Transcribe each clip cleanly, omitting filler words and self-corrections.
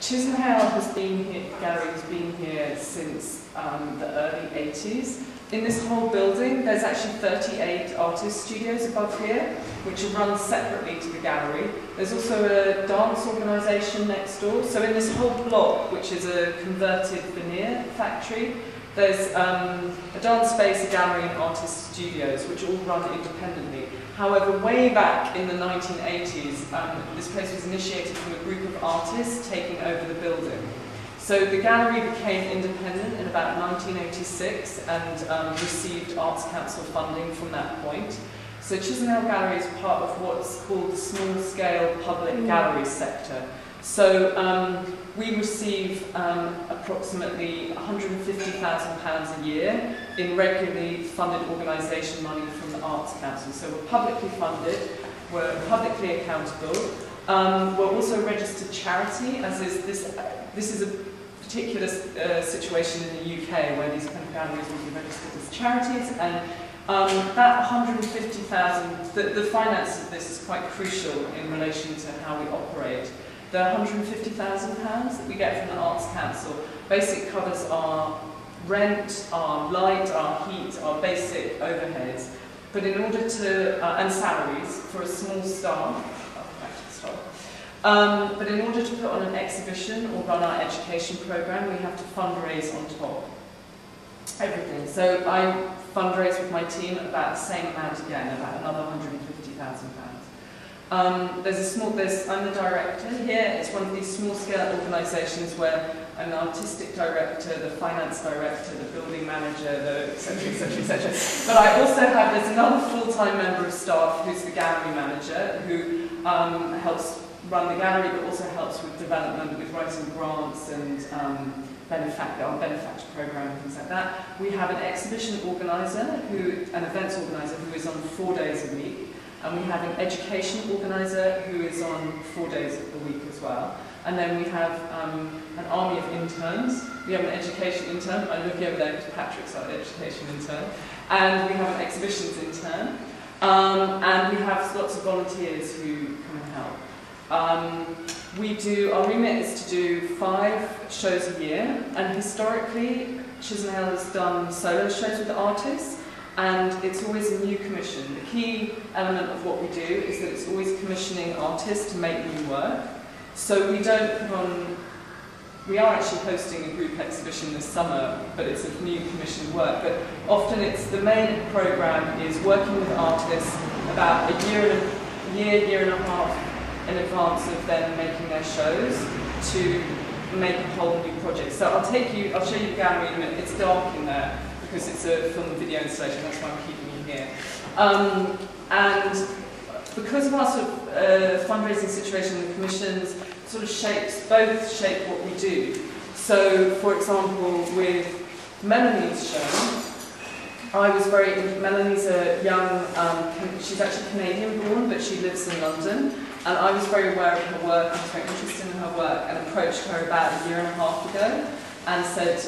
Chisenhale has been here, gallery has been here since the early 80s. In this whole building, there's actually 38 artist studios above here, which are run separately to the gallery. There's also a dance organisation next door. So in this whole block, which is a converted veneer factory, there's a dance space, a gallery and artist studios, which all run independently. However, way back in the 1980s, this place was initiated from a group of artists taking over the building. So the gallery became independent in about 1986 and received Arts Council funding from that point. So Chisenhale Gallery is part of what's called the small-scale public gallery sector. So we receive approximately £150,000 a year in regularly funded organisation money from the Arts Council. So we're publicly funded, we're publicly accountable. We're also a registered charity, as is this is a particular situation in the UK where these kind of galleries will be registered as charities, and that 150,000, the finance of this is quite crucial in relation to how we operate. The £150,000 that we get from the Arts Council basically covers our rent, our light, our heat, our basic overheads, but in order to, and salaries for a small staff, but in order to put on an exhibition or run our education programme, we have to fundraise on top. Everything. So I fundraise with my team about the same amount again, about another £150,000. I'm the director here. It's one of these small-scale organisations where I'm the artistic director, the finance director, the building manager, the etc., etc., etc. But I also have, there's another full-time member of staff who's the gallery manager, who helps run the gallery, but also helps with development, with writing grants and our benefactor programme and things like that. We have an exhibition organiser, an events organiser, who is on 4 days a week. And we have an education organiser who is on 4 days a week as well. And then we have an army of interns. We have an education intern. I'm looking over there because Patrick's our education intern. And we have an exhibitions intern. And we have lots of volunteers who come and help. Our remit is to do 5 shows a year. And historically, Chisenhale has done solo shows with artists. And it's always a new commission. The key element of what we do is that it's always commissioning artists to make new work. So we don't put on, we are actually hosting a group exhibition this summer, but it's of new commissioned work. But often the main programme is working with artists about a year and a half in advance of them making their shows to make a whole new project. So I'll show you the gallery in a minute. It's dark in there, because it's a film and video installation, that's why I'm keeping you here. And because of our sort of fundraising situation, the commissions sort of both shape what we do. So, for example, with Melanie's show, Melanie's a young, she's actually Canadian born, but she lives in London. And I was very aware of her work, I was very interested in her work, and approached her about a year and a half ago. And said,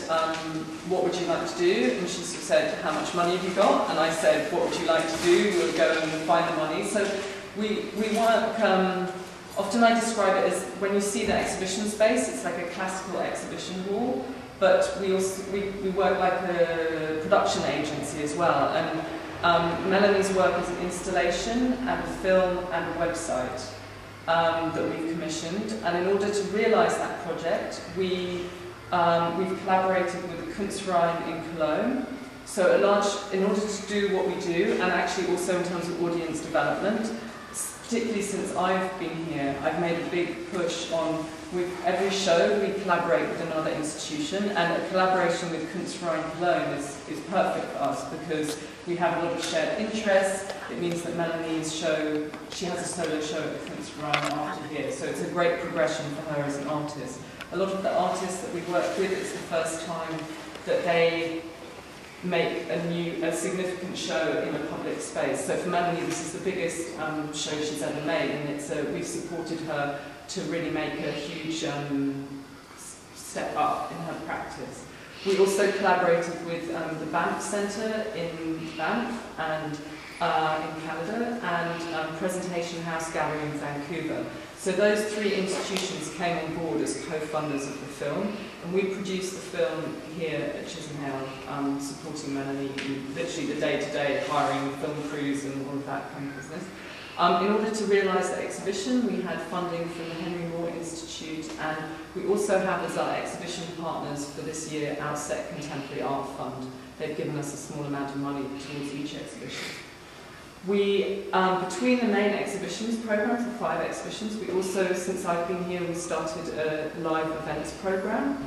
what would you like to do? And she sort of said, how much money have you got? And I said, what would you like to do? We'll go and find the money. So we work, often I describe it as, when you see the exhibition space, it's like a classical exhibition hall, but we work like a production agency as well. And Melanie's work is an installation and a film and a website that we've commissioned. And in order to realise that project, we've collaborated with the Kunstverein in Cologne. So in order to do what we do, and actually also in terms of audience development, particularly since I've been here, I've made a big push on, with every show we collaborate with another institution, and a collaboration with Kunstverein Cologne is perfect for us because we have a lot of shared interests. It means that Melanie's show, she has a solo show at the Kunstverein after here, so it's a great progression for her as an artist. A lot of the artists that we work with, it's the first time that they make a significant show in a public space. So for Melanie, this is the biggest show she's ever made, and we've supported her to really make a huge step up in her practice. We also collaborated with the Banff Centre in Banff, and in Canada and Presentation House Gallery in Vancouver. So those three institutions came on board as co-funders of the film, and we produced the film here at Chisenhale, supporting Melanie in literally the day-to-day, hiring film crews and all of that kind of business. In order to realise the exhibition, we had funding from the Henry Moore Institute, and we also have as our exhibition partners for this year Outset Contemporary Art Fund. They've given us a small amount of money towards each exhibition. We, between the main exhibitions program for 5 exhibitions, we also, since I've been here, we started a live events program.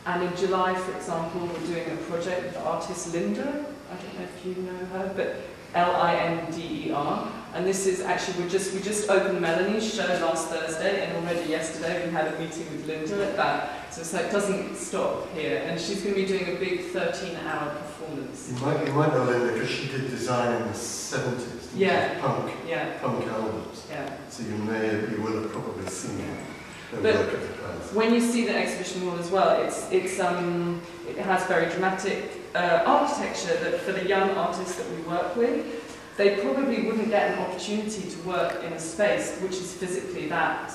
And in July, for example, we're doing a project with the artist Linda. I don't know if you know her, but L-I-N-D-E-R. And this is actually, we just opened Melanie's show last Thursday, and already yesterday we had a meeting with Linda at that. So it's like, it doesn't stop here. And she's going to be doing a big 13-hour performance. You might know Linda because she did design in the 70s. Yeah. Punk. Yeah. Punk albums. Yeah. So you will have probably seen her but work at the place. When you see the exhibition wall as well, it has very dramatic architecture that for the young artists that we work with, they probably wouldn't get an opportunity to work in a space which is physically that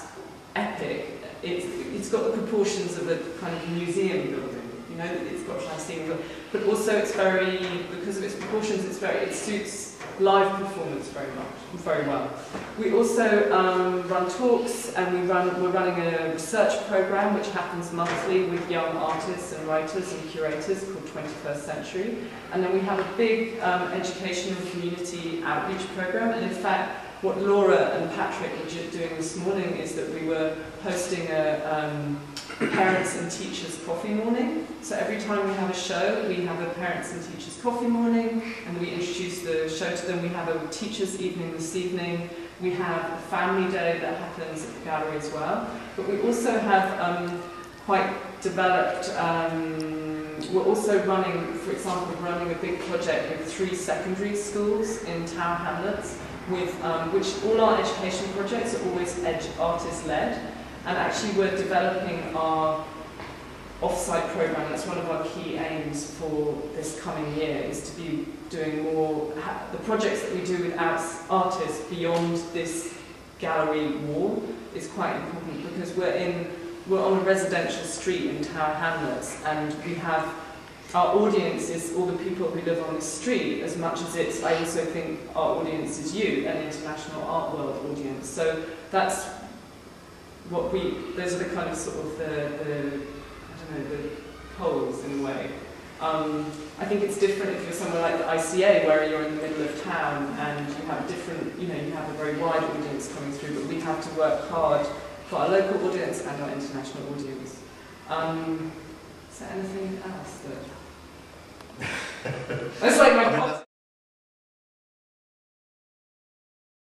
epic. It's got the proportions of a kind of museum building, you know, it's got Chisenhale, but also it's very, because of its proportions, it suits live performance very well. We also run talks, and we're running a research program which happens monthly with young artists and writers and curators called 21st Century. And then we have a big educational community outreach program. And in fact, what Laura and Patrick were doing this morning is that we were hosting a parents and teachers coffee morning. So every time we have a show, we have a parents and teachers coffee morning, and we introduce the show to them. We have a teachers evening this evening. We have a family day that happens at the gallery as well. But we also have quite developed, we're also running, for example, we're running a big project with 3 secondary schools in Tower Hamlets, with which all our education projects are always artist-led. And actually we're developing our off-site program. That's one of our key aims for this coming year, is to be doing more, the projects that we do with artists beyond this gallery wall is quite important, because we're on a residential street in Tower Hamlets, and we have, our audience is all the people who live on the street, as much as it's, I also think our audience is you, an international art world audience. So that's what those are the kind of sort of the poles in a way. I think it's different if you're somewhere like the ICA, where you're in the middle of town and you have different, you have a very wide audience coming through, but we have to work hard for our local audience and our international audience. Is there anything else that... That's like my